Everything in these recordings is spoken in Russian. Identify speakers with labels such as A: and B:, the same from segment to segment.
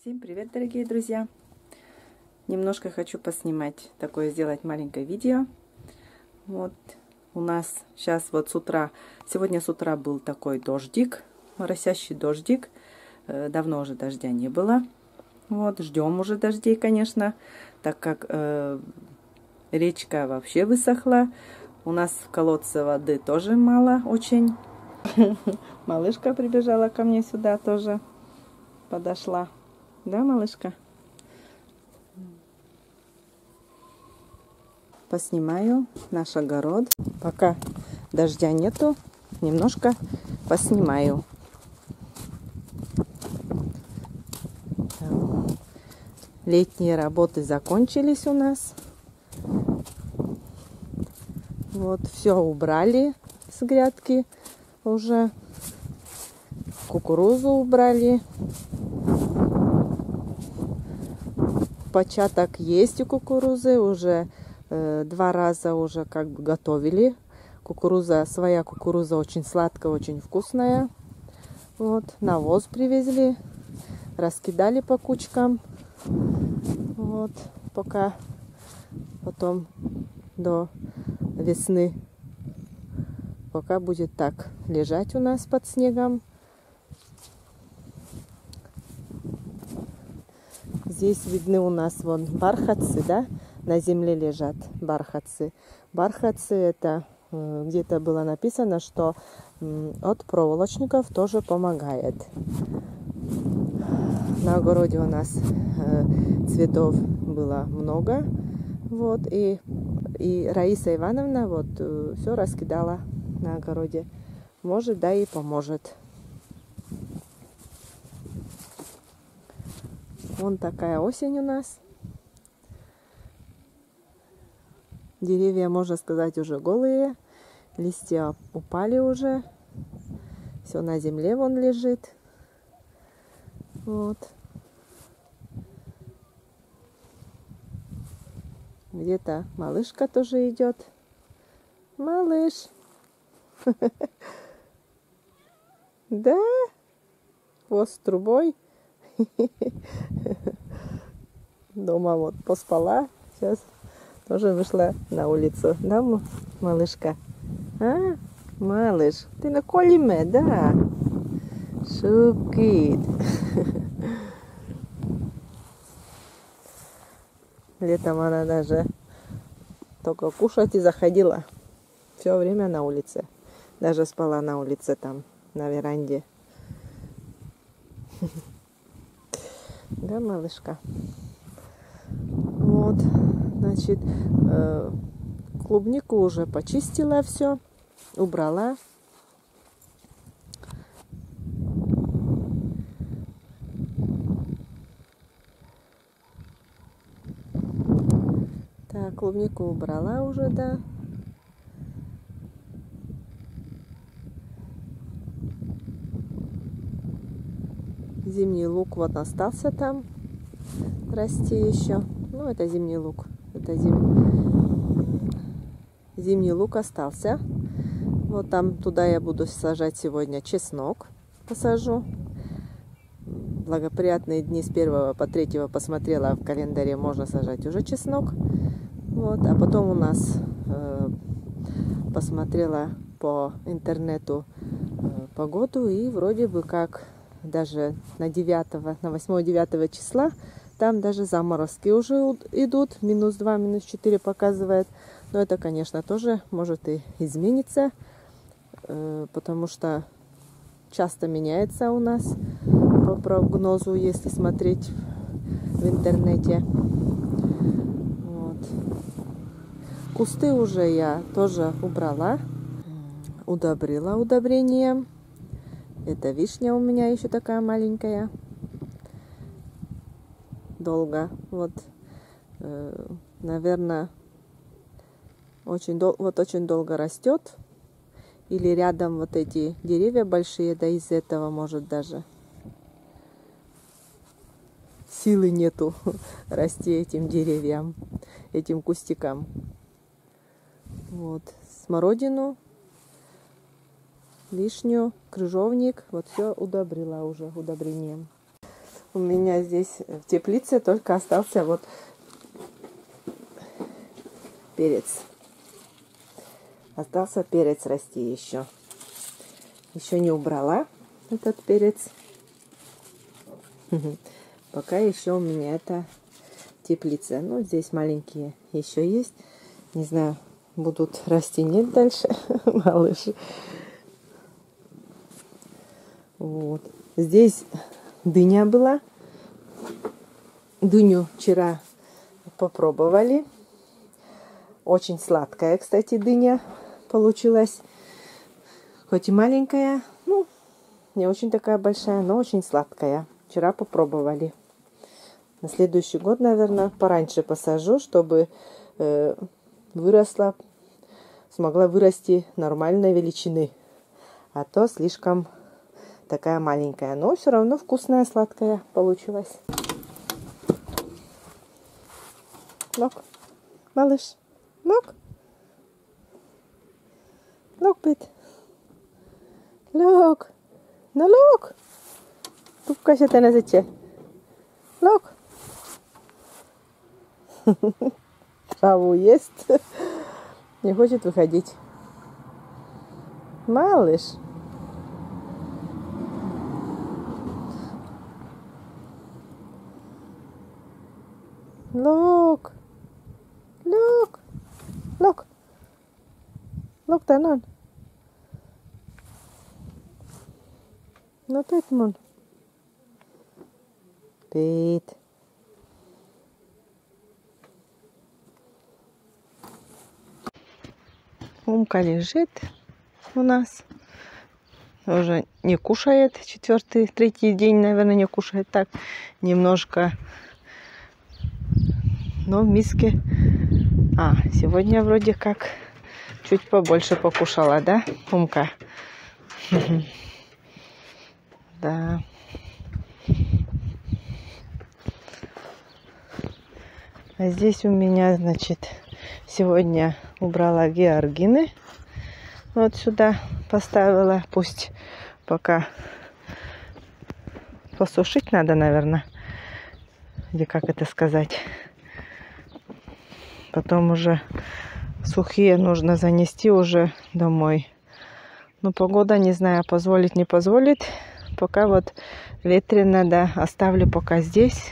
A: Всем привет, дорогие друзья! Немножко хочу поснимать, такое сделать маленькое видео. Вот у нас сейчас вот с утра, сегодня с утра был такой дождик, моросящий дождик. Давно уже дождя не было. Вот, ждем уже дождей, конечно, так как речка вообще высохла. У нас в колодце воды тоже мало очень. Малышка прибежала ко мне сюда тоже, подошла. Да, малышка? Поснимаю наш огород. Пока дождя нету, немножко поснимаю. Летние работы закончились у нас. Вот, все убрали с грядки уже. Кукурузу убрали. Початок есть у кукурузы. Уже 2 раза уже как бы готовили. Кукуруза, своя кукуруза очень сладкая, очень вкусная. Вот, навоз привезли. Раскидали по кучкам. Вот, пока потом до весны, пока будет так лежать у нас под снегом. Здесь видны у нас вон бархатцы, да, на земле лежат бархатцы. Бархатцы, это где-то было написано, что от проволочников тоже помогает. На огороде у нас цветов было много. Вот, и Раиса Ивановна вот все раскидала на огороде. Может, да и поможет. Вон такая осень у нас. Деревья, можно сказать, уже голые. Листья упали уже. Все на земле вон лежит. Вот. Где-то малышка тоже идет. Малыш. Да? Хвост с трубой. Дома вот поспала. Сейчас тоже вышла на улицу. Да, малышка? А, малыш, ты на колиме, да? Шукит. Летом она даже только кушать и заходила. Все время на улице. Даже спала на улице там, на веранде. Да, малышка? Вот, значит, клубнику уже почистила все, убрала. Так, клубнику убрала уже, да. Зимний лук вот остался там расти еще. Ну, это зимний лук. Это зимний лук остался. Вот там туда я буду сажать сегодня чеснок. Посажу. Благоприятные дни с 1 по 3 посмотрела в календаре, можно сажать уже чеснок. Вот, а потом у нас посмотрела по интернету погоду, и вроде бы как даже на 8-9 числа там даже заморозки уже идут, -2, -4 показывает. Но это, конечно, тоже может и измениться, потому что часто меняется у нас по прогнозу, если смотреть в интернете. Вот. Кусты уже я тоже убрала, удобрила удобрением. Это вишня у меня еще такая маленькая. Долго. Вот, наверное, очень долго растет. Или рядом вот эти деревья большие, да из этого может даже силы нету расти этим деревьям, этим кустикам. Вот, смородину, вишню, крыжовник, вот все удобрила уже удобрением. У меня здесь в теплице только остался вот перец. Остался перец расти еще. Еще не убрала этот перец. Пока еще у меня это теплица. Ну, здесь маленькие еще есть. Не знаю, будут расти, нет дальше малыши. Вот. Здесь дыня была. Дыню вчера попробовали. Очень сладкая, кстати, дыня получилась. Хоть и маленькая, ну, не очень такая большая, но очень сладкая. Вчера попробовали. На следующий год, наверное, пораньше посажу, чтобы выросла, смогла вырасти нормальной величины. А то слишком такая маленькая. Но все равно вкусная, сладкая получилась. Look, малыш. Look. Look, bit. Look. No, look. Tupka siya na sa che. Look. Траву ест. Не хочет выходить. Малыш. Look. Look. Look. Look, Tanon. No, Petmon. Pete. Умка лежит у нас. Уже не кушает. Третий день, наверное, не кушает. Так, немножко. Но в миске... сегодня вроде как чуть побольше покушала, да, Умка? Да. А здесь у меня, значит, сегодня убрала георгины. Вот сюда поставила. Пусть пока посушить надо, наверное. Или как это сказать. Потом уже сухие нужно занести уже домой. Но погода, не знаю, позволит, не позволит. Пока вот ветрено, да, оставлю пока здесь.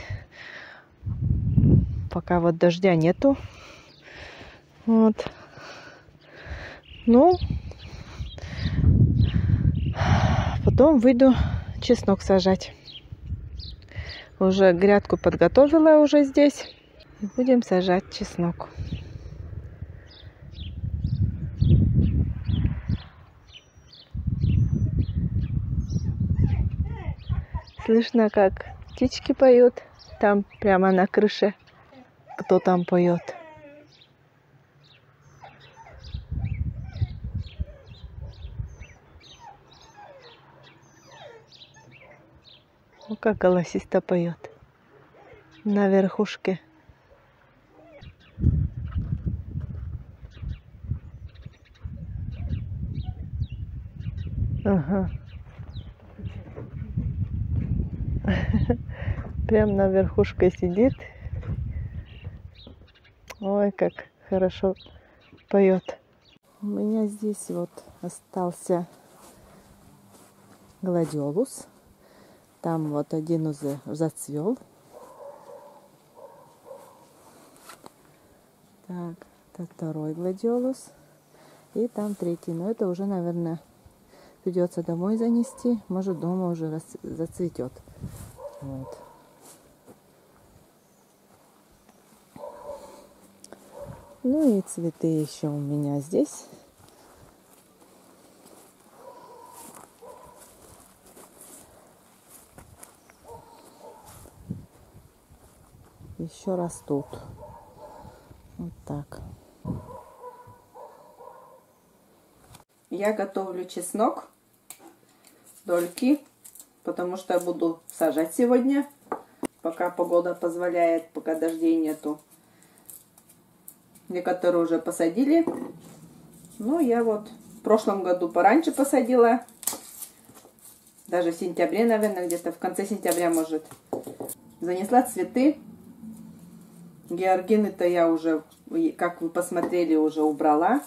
A: Пока вот дождя нету. Вот. Ну, потом выйду чеснок сажать. Уже грядку подготовила уже здесь. И будем сажать чеснок. Слышно, как птички поют. Там прямо на крыше. Кто там поет? Ну, как голосисто поет. На верхушке. Ага. Прям на верхушке сидит. Ой, как хорошо поет. У меня здесь вот остался гладиолус. Там вот один уже зацвел. Так, это второй гладиолус. И там третий. Но это уже, наверное, придется домой занести. Может, дома уже зацветет. Вот. Ну и цветы еще у меня здесь. Еще растут. Вот так. Я готовлю чеснок, дольки, потому что я буду сажать сегодня, пока погода позволяет, пока дождей нету. Некоторые уже посадили. Ну, я вот в прошлом году пораньше посадила. даже в сентябре, наверное, где-то в конце сентября, может. Занесла цветы. Георгины-то я уже, как вы посмотрели, уже убрала.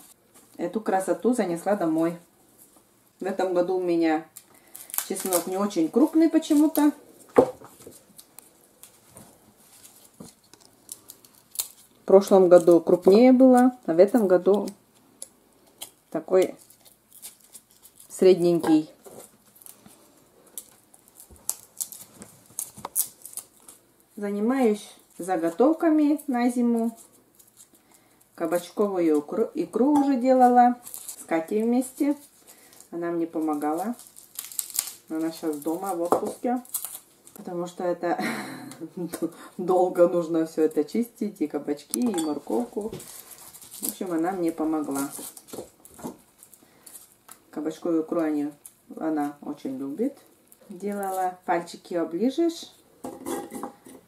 A: Эту красоту занесла домой. В этом году у меня чеснок не очень крупный почему-то. В прошлом году крупнее было, а в этом году такой средненький. Занимаюсь заготовками на зиму. Кабачковую икру уже делала с Катей вместе. Она мне помогала. Она сейчас дома в отпуске. Потому что это долго нужно все это чистить. И кабачки, и морковку. В общем, она мне помогла. Кабачковую икру она очень любит. Делала пальчики оближешь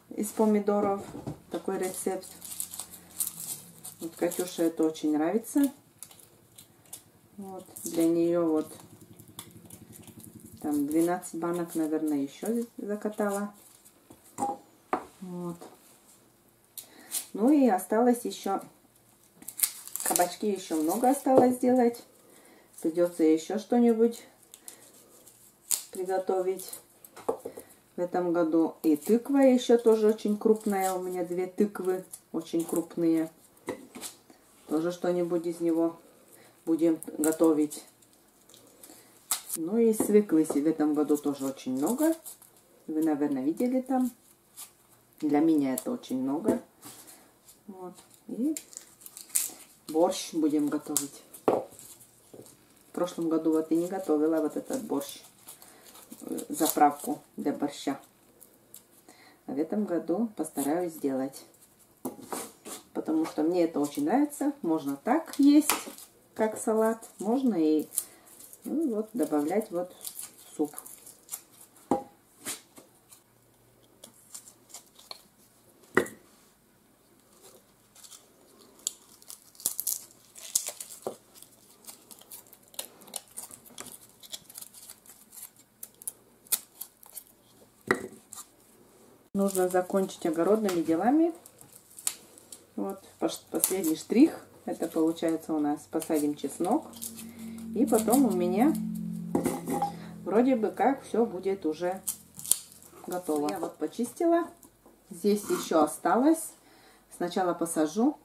A: из помидоров. Такой рецепт. Вот Катюше это очень нравится. Вот. Для нее вот там 12 банок, наверное, еще закатала. Вот. Ну и осталось еще кабачки, еще много осталось сделать. Придется еще что-нибудь приготовить в этом году. И тыква еще тоже очень крупная. У меня 2 тыквы очень крупные. Тоже что-нибудь из него будем готовить. Ну и свеклы в этом году тоже очень много. Вы, наверное, видели там. Для меня это очень много. Вот. И борщ будем готовить. В прошлом году вот и не готовила вот этот борщ. Заправку для борща. А в этом году постараюсь сделать. Потому что мне это очень нравится. Можно так есть, как салат. Можно и вот добавлять вот в суп. Нужно закончить огородными делами. Вот последний штрих. Это получается у нас посадим чеснок. И потом у меня вроде бы как все будет уже готово. Я вот почистила. Здесь еще осталось. Сначала посажу.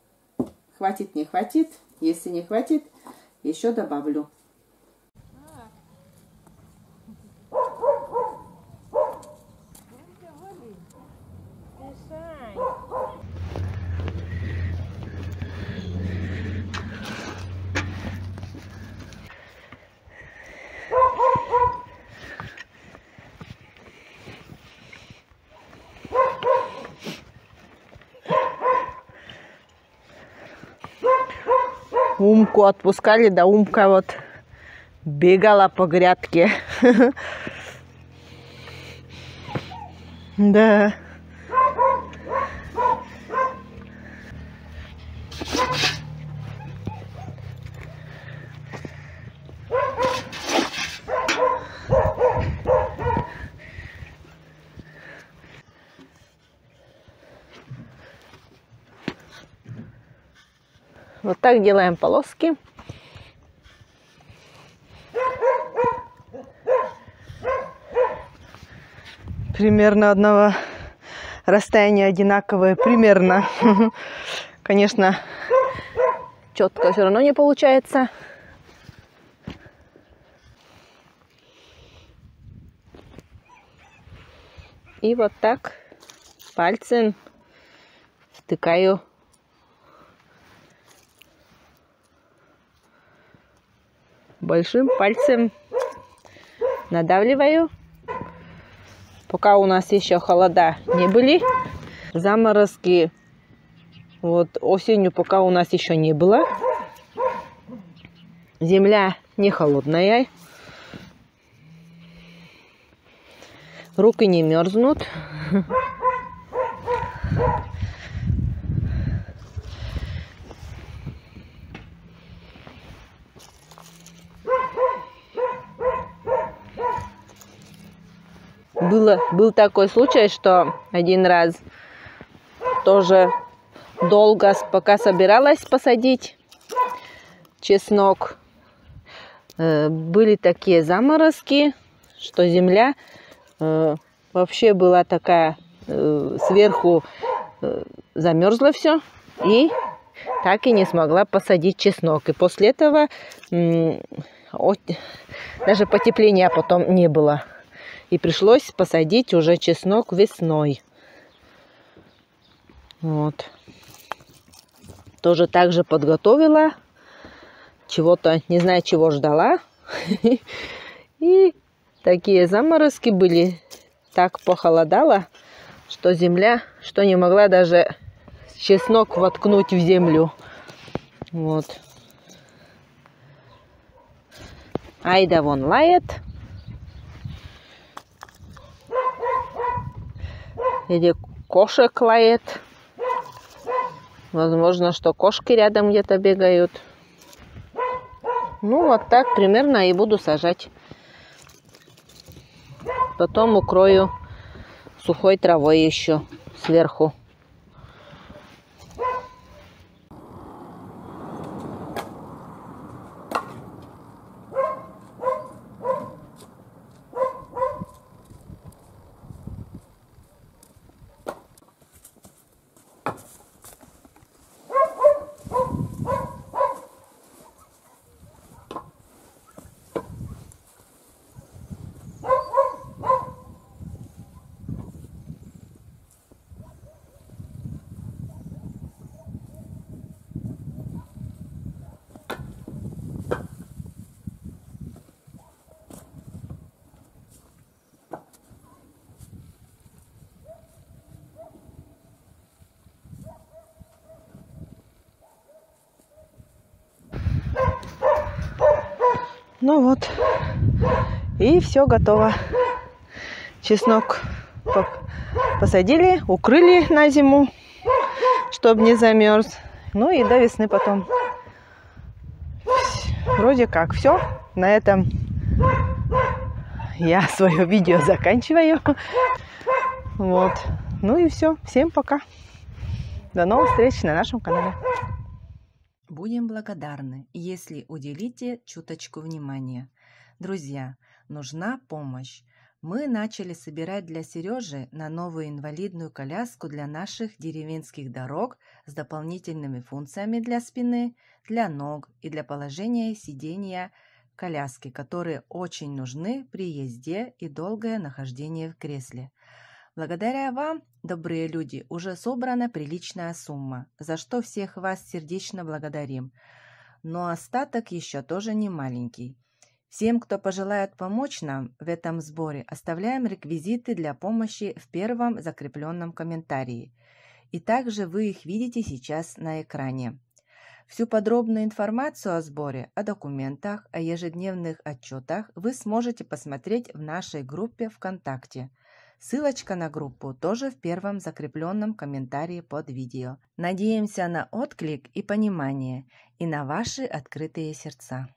A: Хватит, не хватит. Если не хватит, еще добавлю. Умку отпускали, да Умка вот бегала по грядке. Да. Вот так делаем полоски. Примерно одного расстояния одинаковые. Примерно. Конечно, четко все равно не получается. И вот так пальцем втыкаю. Большим пальцем надавливаю. Пока у нас еще холода не были. Заморозки вот осенью пока у нас еще не было. Земля не холодная. Руки не мерзнут. был такой случай, что один раз тоже долго, пока собиралась посадить чеснок, были такие заморозки, что земля вообще была такая, сверху замерзло все, и так и не смогла посадить чеснок. И после этого даже потепления потом не было. И пришлось посадить уже чеснок весной. Вот. Тоже так же подготовила. Чего-то, не знаю, чего ждала. И такие заморозки были. Так похолодало, что земля, что не могла даже чеснок воткнуть в землю. Вот. Айда вон лает. Или кошек лает. Возможно, что кошки рядом где-то бегают. Ну, вот так примерно и буду сажать. Потом укрою сухой травой еще сверху. Ну вот, и все готово. Чеснок посадили, укрыли на зиму, чтобы не замерз. Ну и до весны потом. Вроде как все. На этом я свое видео заканчиваю. Вот. Ну и все. Всем пока. До новых встреч на нашем канале.
B: Будем благодарны, если уделите чуточку внимания. Друзья, нужна помощь. Мы начали собирать для Сережи на новую инвалидную коляску для наших деревенских дорог с дополнительными функциями для спины, для ног и для положения сидения коляски, которые очень нужны при езде и долгое нахождение в кресле. Благодаря вам, добрые люди, уже собрана приличная сумма, за что всех вас сердечно благодарим. Но остаток еще тоже не маленький. Всем, кто пожелает помочь нам в этом сборе, оставляем реквизиты для помощи в первом закрепленном комментарии. И также вы их видите сейчас на экране. Всю подробную информацию о сборе, о документах, о ежедневных отчетах вы сможете посмотреть в нашей группе ВКонтакте. Ссылочка на группу тоже в первом закрепленном комментарии под видео. Надеемся на отклик и понимание, и на ваши открытые сердца.